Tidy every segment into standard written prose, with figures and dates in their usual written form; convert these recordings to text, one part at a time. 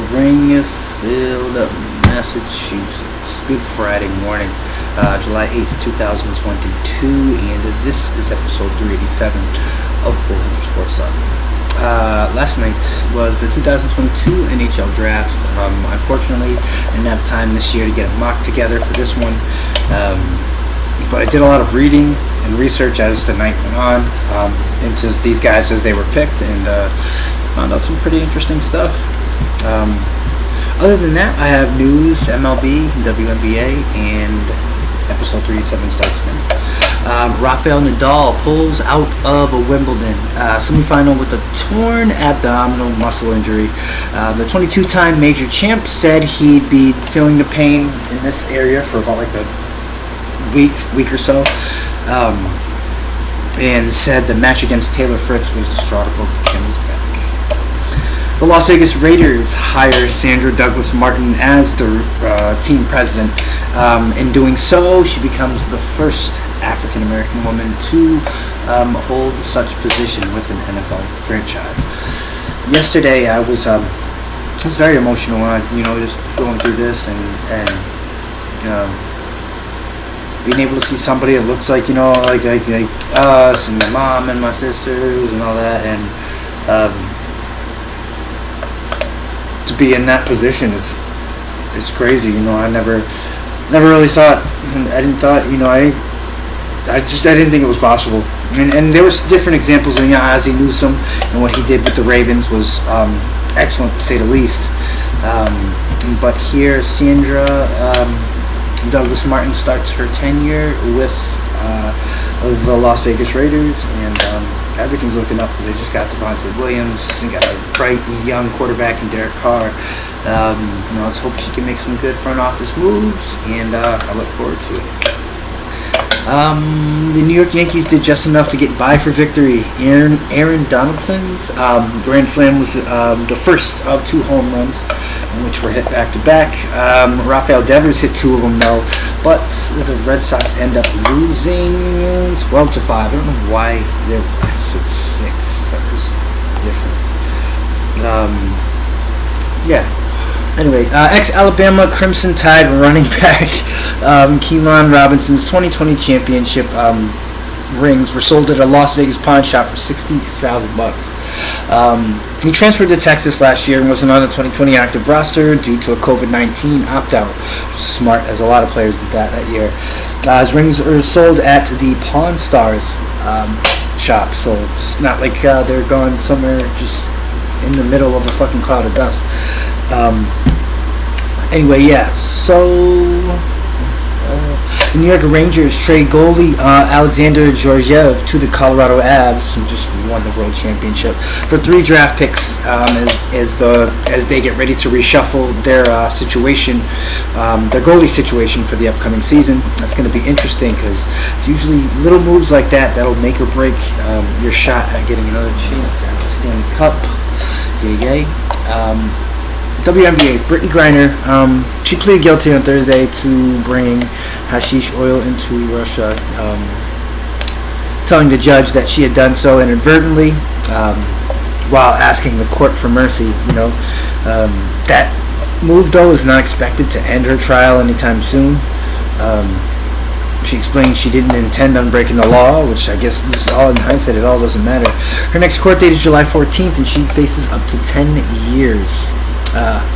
Springfield, Massachusetts. Good Friday morning, July 8th, 2022, and this is episode 387 of Sportstalk. Last night was the 2022 NHL Draft. Unfortunately, I didn't have time this year to get a mock together for this one, but I did a lot of reading and research as the night went on into these guys as they were picked, and found out some pretty interesting stuff. Other than that, I have news, MLB, WNBA, and episode 387 starts now. Rafael Nadal pulls out of a Wimbledon semifinal with a torn abdominal muscle injury. The 22-time major champ said he'd be feeling the pain in this area for about like a week or so, and said the match against Taylor Fritz was the straw to broke the camel's back. The Las Vegas Raiders hire Sandra Douglas Martin as the team president. In doing so, she becomes the first African American woman to hold such position with an NFL franchise. Yesterday, I was very emotional when just going through this and being able to see somebody that looks like like us and my mom and my sisters and all that, and to be in that position it's crazy. I never really thought, I didn't think it was possible. And there was different examples of Ozzie Newsome, and what he did with the Ravens was excellent to say the least. But here, Sandra Douglas Martin starts her tenure with the Las Vegas Raiders, and everything's looking up because they just got Devontae Williams and got a bright young quarterback in Derek Carr. Let's hope she can make some good front office moves, and I look forward to it. The New York Yankees did just enough to get by for victory. Aaron Donaldson's grand slam was the first of 2 home runs, which were hit back-to-back. Rafael Devers hit 2 of them, though, but the Red Sox end up losing 12-5. I don't know why they're at 6. That was different. Anyway, ex-Alabama Crimson Tide running back Keelan Robinson's 2020 championship rings were sold at a Las Vegas pawn shop for $60,000. He transferred to Texas last year and wasn't on the 2020 active roster due to a COVID-19 opt-out. Smart, as a lot of players did that year. His rings are sold at the Pawn Stars shop, so it's not like they're gone somewhere just in the middle of a fucking cloud of dust. The New York Rangers trade goalie Alexander Georgiev to the Colorado Avs, who just won the World Championship, for 3 draft picks as they get ready to reshuffle their their goalie situation for the upcoming season. That's going to be interesting because it's usually little moves like that that'll make or break your shot at getting another chance at the Stanley Cup. Yay. WNBA, Brittany Griner, she pleaded guilty on Thursday to bringing hashish oil into Russia, telling the judge that she had done so inadvertently, while asking the court for mercy. That move, though, is not expected to end her trial anytime soon. She explained she didn't intend on breaking the law, which I guess this is all in hindsight, it all doesn't matter. Her next court date is July 14th, and she faces up to 10 years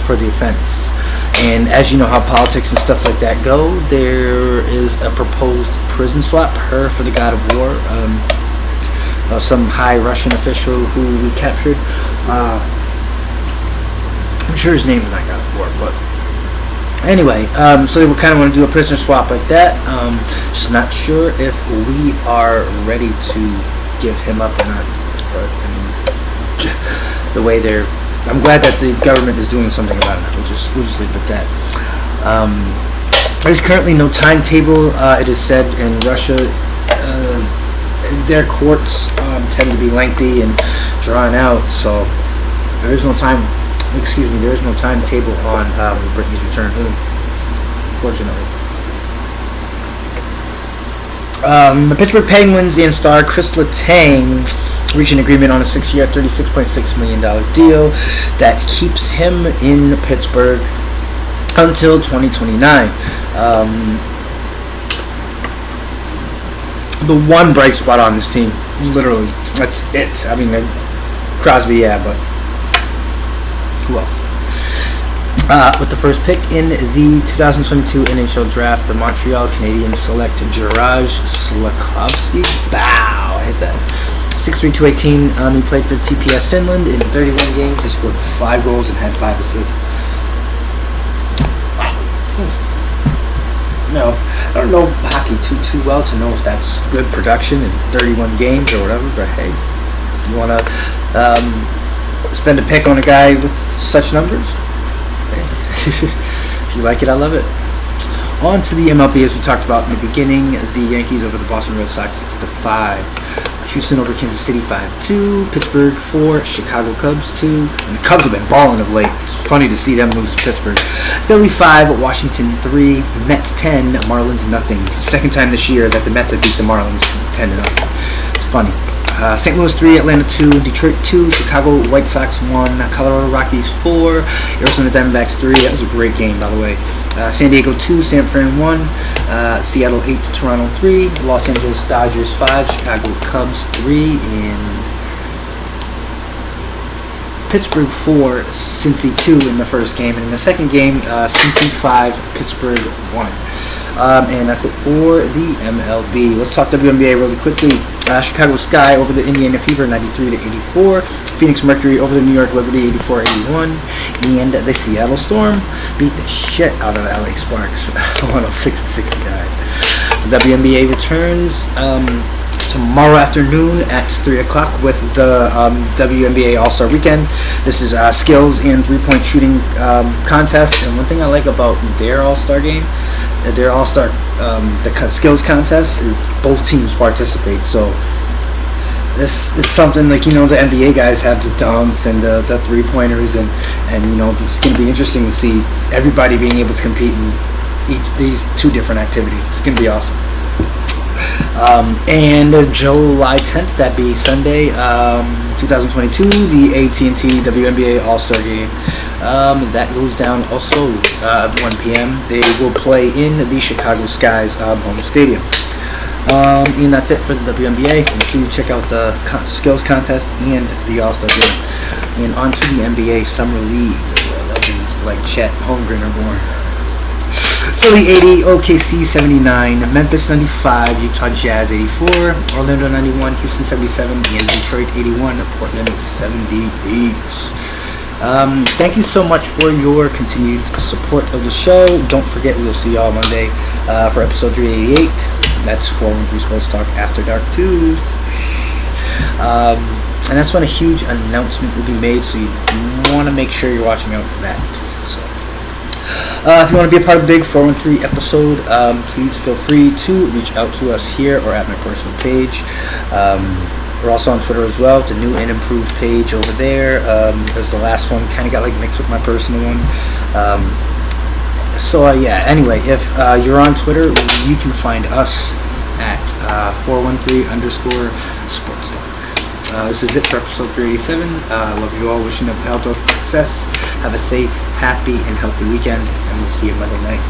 for the offense. And as you know how politics and stuff like that go, there is a proposed prison swap, her for the God of War, some high Russian official who we captured. I'm sure his name is not God of War, but anyway, so they will kind of want to do a prisoner swap like that. Just not sure if we are ready to give him up or not. But the way I'm glad that the government is doing something about it. We'll just leave it at that. There's currently no timetable. It is said in Russia, their courts tend to be lengthy and drawn out. So there is no timetable on Britney's return home, unfortunately. The Pittsburgh Penguins and star Chris Letang reach an agreement on a 6-year, $36.6 million deal that keeps him in Pittsburgh until 2029. The one bright spot on this team, literally, that's it. I mean, Crosby, yeah, but who else? With the first pick in the 2022 NHL Draft, the Montreal Canadiens select Juraj Slafkovsky. Bow, I hit that. 6'3", 218. He played for TPS Finland in 31 games. He scored 5 goals and had 5 assists. No, I don't know hockey too well to know if that's good production in 31 games or whatever. But hey, you want to spend a pick on a guy with such numbers? If you like it, I love it. On to the MLB, as we talked about in the beginning. The Yankees over the Boston Red Sox 6-5. Houston over Kansas City 5-2. Pittsburgh 4. Chicago Cubs 2. And the Cubs have been balling of late. It's funny to see them lose to Pittsburgh. Philly 5. Washington 3. Mets 10. Marlins nothing. It's the second time this year that the Mets have beat the Marlins 10-0. It's funny. St. Louis 3, Atlanta 2, Detroit 2, Chicago White Sox 1, Colorado Rockies 4, Arizona Diamondbacks 3. That was a great game, by the way. San Diego 2, San Fran 1, Seattle 8, Toronto 3, Los Angeles Dodgers 5, Chicago Cubs 3, and Pittsburgh 4, Cincy 2 in the first game. And in the second game, Cincy 5, Pittsburgh 1. And that's it for the MLB. Let's talk WNBA really quickly. Chicago Sky over the Indiana Fever 93-84. Phoenix Mercury over the New York Liberty 84-81. And the Seattle Storm beat the shit out of the LA Sparks 106-69. WNBA returns tomorrow afternoon at 3 o'clock with the WNBA All-Star Weekend. This is skills and three-point shooting contest. And one thing I like about their All-Star game, their All-Star the skills contest, is both teams participate. So this is something like, the NBA guys have the dunks and the three-pointers, and this is going to be interesting to see everybody being able to compete in these two different activities. It's going to be awesome. And July 10th, that'd be Sunday, 2022, the AT&T WNBA All-Star Game. That goes down also at 1 p.m. They will play in the Chicago Sky's home stadium. And that's it for the WNBA. Make sure you check out the skills contest and the All-Star Game. And on to the NBA Summer League, where legends like Chet Holmgren are born. Philly 80, OKC 79, Memphis 95, Utah Jazz 84, Orlando 91, Houston 77, and Detroit 81, Portland 78. Thank you so much for your continued support of the show. Don't forget, we will see y'all Monday for episode 388. That's 413 Sports Talk After Dark Tuesday. And that's when a huge announcement will be made, so you want to make sure you're watching out for that. If you want to be a part of the big 413 episode, please feel free to reach out to us here or at my personal page. We're also on Twitter as well, the new and improved page over there, because the last one kind of got mixed with my personal one. Anyway, if you're on Twitter, you can find us at 413_Sportstalk. This is it for episode 387. I love you all. Wishing you health, success. Have a safe, happy, and healthy weekend. And we'll see you Monday night.